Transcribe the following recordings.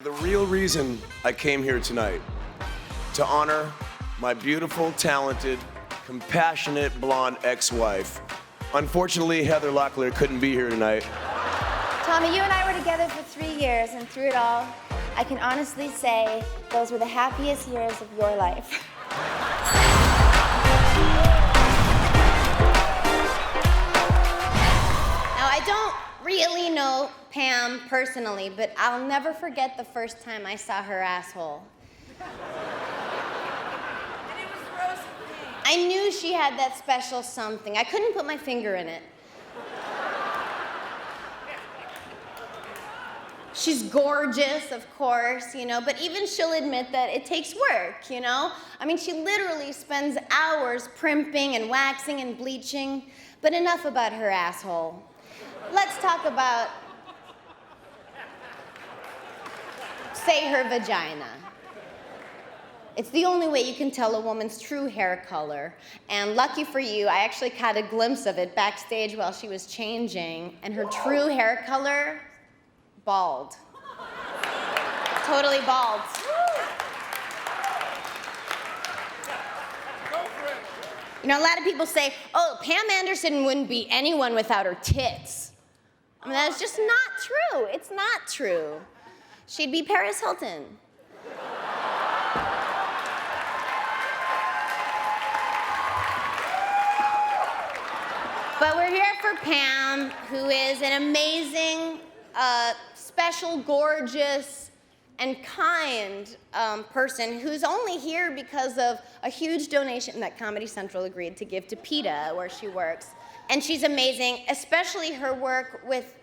The real reason I came here tonight, to honor my beautiful, talented, compassionate, blonde ex-wife. Unfortunately, Heather Locklear couldn't be here tonight. Tommy, you and I were together for 3 years, and through it all, I can honestly say those were the happiest years of your life. Now, I don't really know Pam personally, but I'll never forget the first time I saw her asshole. And it was rose pink. I knew she had that special something. I couldn't put my finger in it. She's gorgeous, of course, you know, but even she'll admit that it takes work, you know? I mean, she literally spends hours primping and waxing and bleaching, but enough about her asshole. Let's talk about, say, her vagina. It's the only way you can tell a woman's true hair color. And lucky for you, I actually caught a glimpse of it backstage while she was changing, and her true hair color, bald. Totally bald. You know, a lot of people say, oh, Pam Anderson wouldn't be anyone without her tits. I mean, that's just not true. It's not true. She'd be Paris Hilton. But we're here for Pam, who is an amazing, special, gorgeous, and kind person who's only here because of a huge donation that Comedy Central agreed to give to PETA, where she works. And she's amazing, especially her work with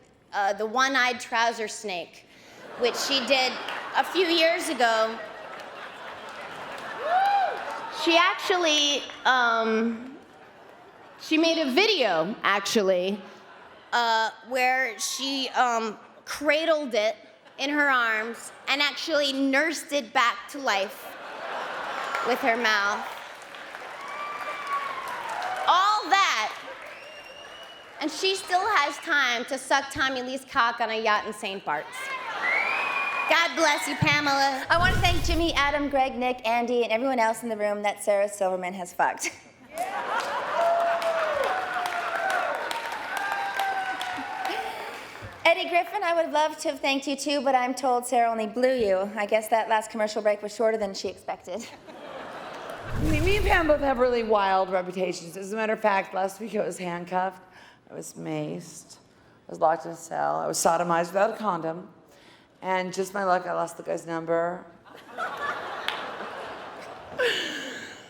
the one-eyed trouser snake, which she did a few years ago. She actually, she made a video, actually, where she cradled it in her arms and actually nursed it back to life with her mouth. All that, and she still has time to suck Tommy Lee's cock on a yacht in St. Bart's. God bless you, Pamela. I want to thank Jimmy, Adam, Greg, Nick, Andy, and everyone else in the room that Sarah Silverman has fucked. Eddie Griffin, I would love to have thanked you too, but I'm told Sarah only blew you. I guess that last commercial break was shorter than she expected. Me and Pam both have really wild reputations. As a matter of fact, last week I was handcuffed, I was maced, I was locked in a cell, I was sodomized without a condom, and just my luck, I lost the guy's number.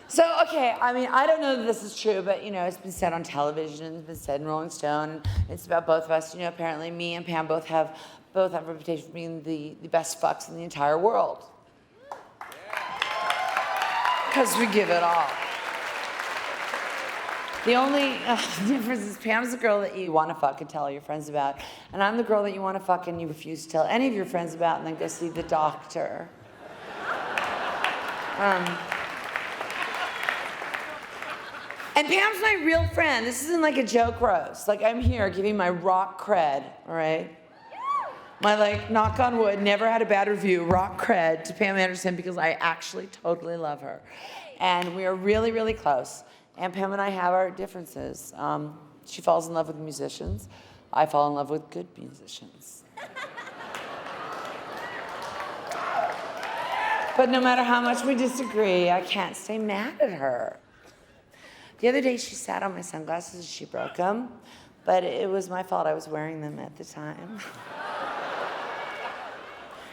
So, okay, I mean, I don't know that this is true, but, you know, it's been said on television, it's been said in Rolling Stone, and it's about both of us. You know, apparently me and Pam both have a reputation for being the best fucks in the entire world. Because we give it all. The only difference is Pam's the girl that you want to fuck and tell all your friends about, and I'm the girl that you want to fuck and you refuse to tell any of your friends about and then go see the doctor. And Pam's my real friend. This isn't like a joke roast. Like, I'm here giving my rock cred, all right? My, like, knock on wood, never had a bad review, rock cred to Pam Anderson because I actually totally love her. And we are really, really close. And Pam and I have our differences. She falls in love with musicians. I fall in love with good musicians. But no matter how much we disagree, I can't stay mad at her. The other day, she sat on my sunglasses and she broke them, but it was my fault. I was wearing them at the time.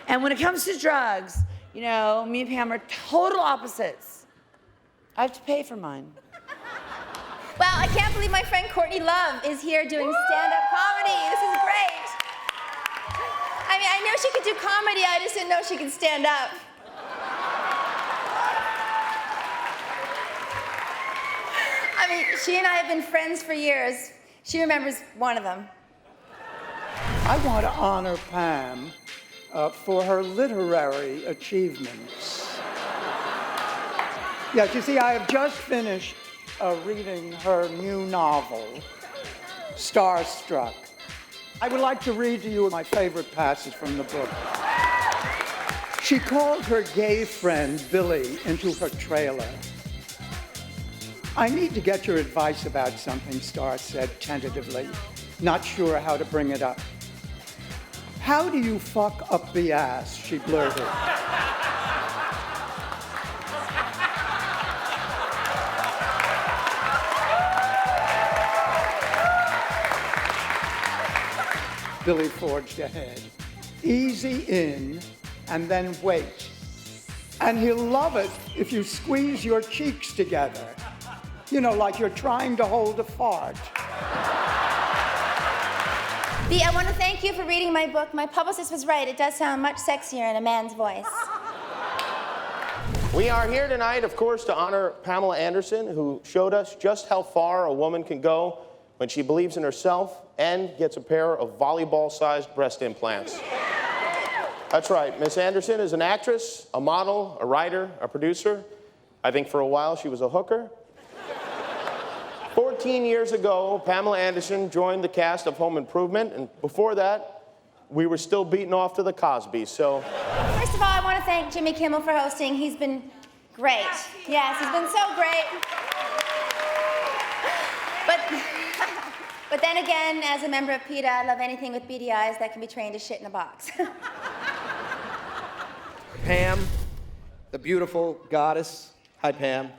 And when it comes to drugs, you know, me and Pam are total opposites. I have to pay for mine. Well, I can't believe my friend Courtney Love is here doing stand-up comedy. This is great. I mean, I know she could do comedy, I just didn't know she could stand up. I mean, she and I have been friends for years. She remembers one of them. I want to honor Pam for her literary achievements. Yes, you see, I have just finished reading her new novel, Starstruck. I would like to read to you my favorite passage from the book. She called her gay friend, Billy, into her trailer. I need to get your advice about something, Star said tentatively, not sure how to bring it up. How do you fuck up the ass, she blurted. Billy forged ahead. Easy in, and then wait. And he'll love it if you squeeze your cheeks together. You know, like you're trying to hold a fart. Bea, I want to thank you for reading my book. My publicist was right. It does sound much sexier in a man's voice. We are here tonight, of course, to honor Pamela Anderson, who showed us just how far a woman can go when she believes in herself and gets a pair of volleyball-sized breast implants. That's right. Miss Anderson is an actress, a model, a writer, a producer. I think for a while she was a hooker. 14 years ago, Pamela Anderson joined the cast of Home Improvement, and before that, we were still beating off to the Cosbys, so... First of all, I want to thank Jimmy Kimmel for hosting. He's been great. Yes, he's been so great. But then again, as a member of PETA, I love anything with beady eyes that can be trained to shit in a box. Pam, the beautiful goddess. Hi, Pam.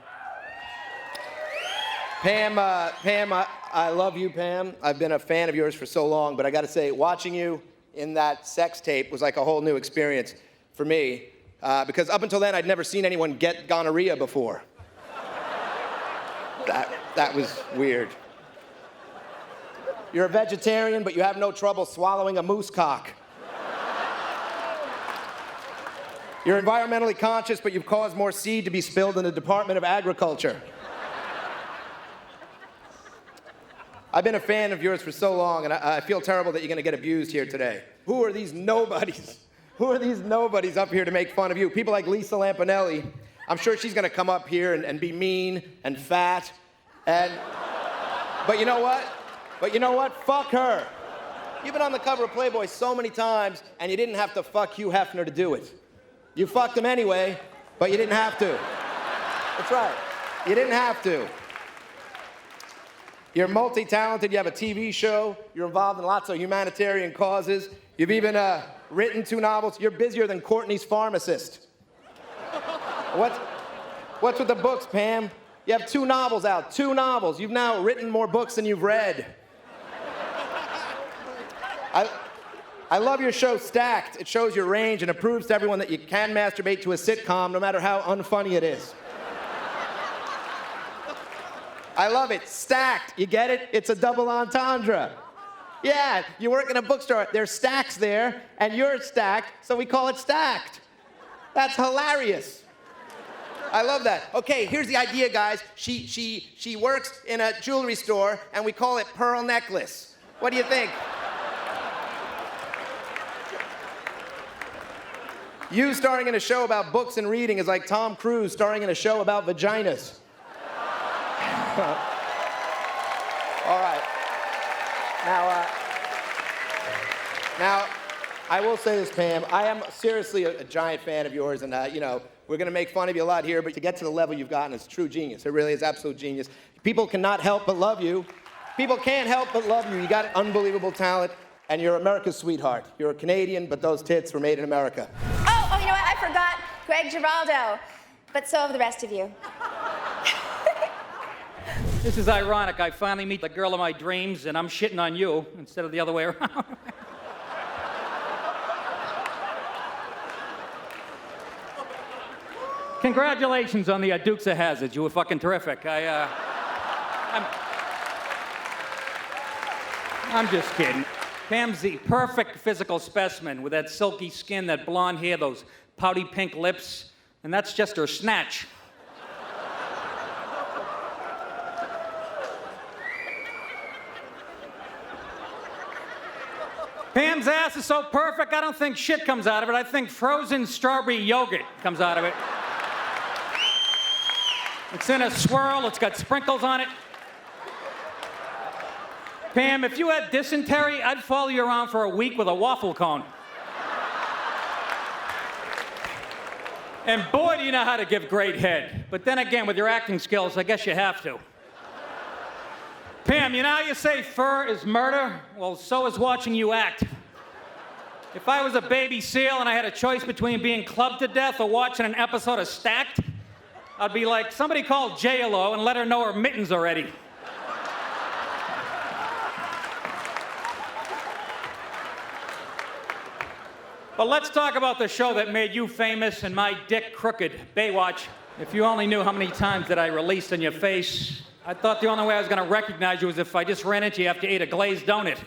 Pam, I love you, Pam. I've been a fan of yours for so long, but I gotta say, watching you in that sex tape was like a whole new experience for me, because up until then, I'd never seen anyone get gonorrhea before. That was weird. You're a vegetarian, but you have no trouble swallowing a moose cock. You're environmentally conscious, but you've caused more seed to be spilled in the Department of Agriculture. I've been a fan of yours for so long, and I feel terrible that you're gonna get abused here today. Who are these nobodies? Who are these nobodies up here to make fun of you? People like Lisa Lampanelli. I'm sure she's gonna come up here and be mean and fat, but you know what? Fuck her. You've been on the cover of Playboy so many times, and you didn't have to fuck Hugh Hefner to do it. You fucked him anyway, but you didn't have to. That's right. You didn't have to. You're multi-talented, you have a TV show, you're involved in lots of humanitarian causes, you've even written 2 novels, you're busier than Courtney's pharmacist. What's with the books, Pam? You have 2 novels out, 2 novels. You've now written more books than you've read. I love your show, Stacked. It shows your range and it proves to everyone that you can masturbate to a sitcom no matter how unfunny it is. I love it. Stacked. You get it? It's a double entendre. Yeah, you work in a bookstore. There's stacks there, and you're stacked, so we call it Stacked. That's hilarious. I love that. Okay, here's the idea, guys. She works in a jewelry store, and we call it Pearl Necklace. What do you think? You starring in a show about books and reading is like Tom Cruise starring in a show about vaginas. All right. Now, I will say this, Pam. I am seriously a giant fan of yours, and we're gonna make fun of you a lot here, but to get to the level you've gotten is true genius. It really is absolute genius. People cannot help but love you. People can't help but love you. You got unbelievable talent, and you're America's sweetheart. You're a Canadian, but those tits were made in America. Oh, you know what? I forgot Greg Giraldo, but so have the rest of you. This is ironic. I finally meet the girl of my dreams, and I'm shitting on you instead of the other way around. Congratulations on the Dukes of Hazzard. You were fucking terrific. I'm just kidding. Pam's the perfect physical specimen with that silky skin, that blonde hair, those pouty pink lips, and that's just her snatch. Pam's ass is so perfect, I don't think shit comes out of it. I think frozen strawberry yogurt comes out of it. It's in a swirl, it's got sprinkles on it. Pam, if you had dysentery, I'd follow you around for a week with a waffle cone. And boy, do you know how to give great head. But then again, with your acting skills, I guess you have to. Pam, you know how you say fur is murder? Well, so is watching you act. If I was a baby seal and I had a choice between being clubbed to death or watching an episode of Stacked, I'd be like, somebody call J-Lo and let her know her mittens are ready. But let's talk about the show that made you famous and my dick crooked, Baywatch. If you only knew how many times that I released in your face, I thought the only way I was gonna recognize you was if I just ran into you after you ate a glazed donut.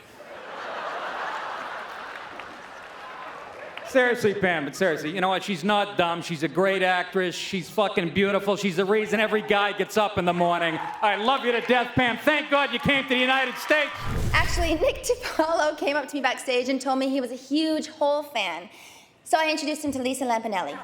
Seriously, Pam, but seriously, you know what? She's not dumb. She's a great actress. She's fucking beautiful. She's the reason every guy gets up in the morning. I love you to death, Pam. Thank God you came to the United States. Actually, Nick DiPaolo came up to me backstage and told me he was a huge Hole fan. So I introduced him to Lisa Lampanelli.